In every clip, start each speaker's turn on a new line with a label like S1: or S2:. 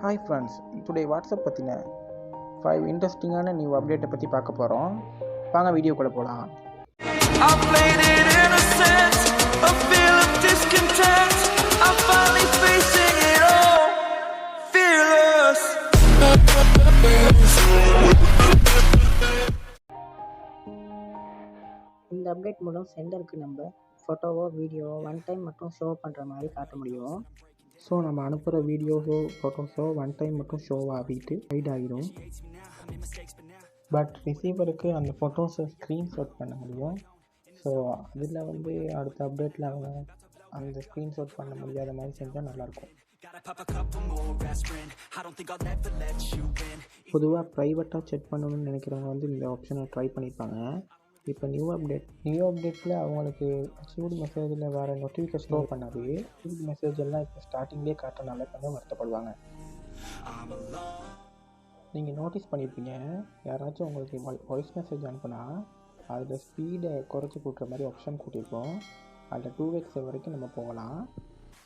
S1: Hi friends, today WhatsApp பற்றின 5 இன்ட்ரெஸ்டிங்கான new அப்டேட்டை பற்றி பார்க்க போகிறோம். வாங்க வீடியோக்குள்ளே போகலாம்.
S2: இந்த அப்டேட் மூலம் சென்டருக்கு நம்ம ஃபோட்டோவோ வீடியோவோ ஒன் டைம் மட்டும் ஷோ பண்ணுற மாதிரி காட்ட முடியும்.
S1: ஸோ நம்ம அனுப்புகிற வீடியோஸோ ஃபோட்டோஸோ ஒன் டைம் மட்டும் ஷோ ஆகிட்டு ஹைட் ஆகிடும். பட் ரிசீவருக்கு அந்த ஃபோட்டோஸை ஸ்க்ரீன்ஷாட் பண்ண முடியும். ஸோ அதில் அடுத்த அப்டேட்டில் அவங்க அந்த ஸ்க்ரீன்ஷாட் பண்ண முடியாத மாதிரி செஞ்சால் நல்லாயிருக்கும். பொதுவாக ப்ரைவேட்டாக செக் பண்ணணும்னு நினைக்கிறவங்க இந்த ஆப்ஷனை ட்ரை பண்ணியிருப்பாங்க. இப்போ நியூ அப்டேட்டில் அவங்களுக்கு அச்சீவ்டு மெசேஜில் வேறு நோட்டிஃபிகேஷன் ஷோ பண்ணாது. அச்சீவ்டு மெசேஜ் எல்லாம் இப்போ ஸ்டார்டிங்லேயே காட்டுறனால கொஞ்சம் வருத்தப்படுவாங்க. நீங்கள் நோட்டீஸ் பண்ணியிருப்பீங்க, யாராச்சும் உங்களுக்கு வாய்ஸ் மெசேஜ் அனுப்புனா அதில் ஸ்பீடை குறைச்சி கூட்டுற மாதிரி ஆப்ஷன் கூட்டியிருக்கோம். அதில் 2x வரைக்கும் நம்ம போகலாம்.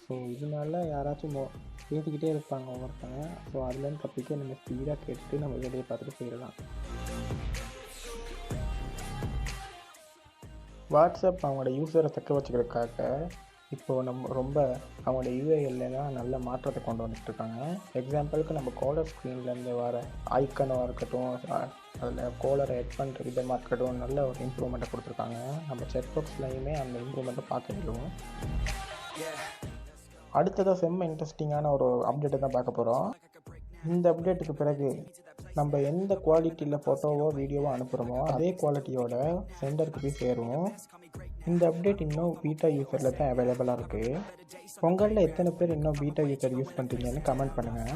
S1: ஸோ இதனால யாராச்சும் பேசிக்கிட்டே இருப்பாங்க ஒவ்வொருத்தங்க. ஸோ அதுலேருந்து தப்பிக்க நம்ம ஸ்பீடாக கேட்டுட்டு நம்ம வேலையை பார்த்துட்டு போயிடலாம். வாட்ஸ்அப் அவங்களோட யூஸரை தக்க வச்சுக்கிறதுக்காக இப்போது நம்ம ரொம்ப அவங்களோட யூஐஎல்லாம் நல்ல மாற்றத்தை கொண்டு வந்துட்டுருக்காங்க. எக்ஸாம்பிளுக்கு நம்ம காலர் ஸ்க்ரீன்லேருந்து வர ஐக்கனாக இருக்கட்டும், அதில் காலரை எட் பண்ணுற விதமாக இருக்கட்டும், நல்ல ஒரு இம்ப்ரூவ்மெண்ட்டை கொடுத்துருக்காங்க. நம்ம செட் பாக்ஸ்லையுமே அந்த இம்ப்ரூவ்மெண்ட்டை பார்க்க முடியும். அடுத்ததாக செம்ம இன்ட்ரெஸ்டிங்கான ஒரு அப்டேட்டை தான் பார்க்க போகிறோம். இந்த அப்டேட்டுக்கு பிறகு நம்ம எந்த குவாலிட்டியில் ஃபோட்டோவோ வீடியோவோ அனுப்புகிறோமோ அதே குவாலிட்டியோட சென்டருக்கு போய் சேரும். இந்த அப்டேட் இன்னும் பீட்டா யூஸரில் தான் அவைலபிளாக இருக்குது. உங்களில் எத்தனை பேர் இன்னும் பீட்டா யூஸர் யூஸ் பண்ணுறீங்கன்னு கமெண்ட் பண்ணுங்கள்.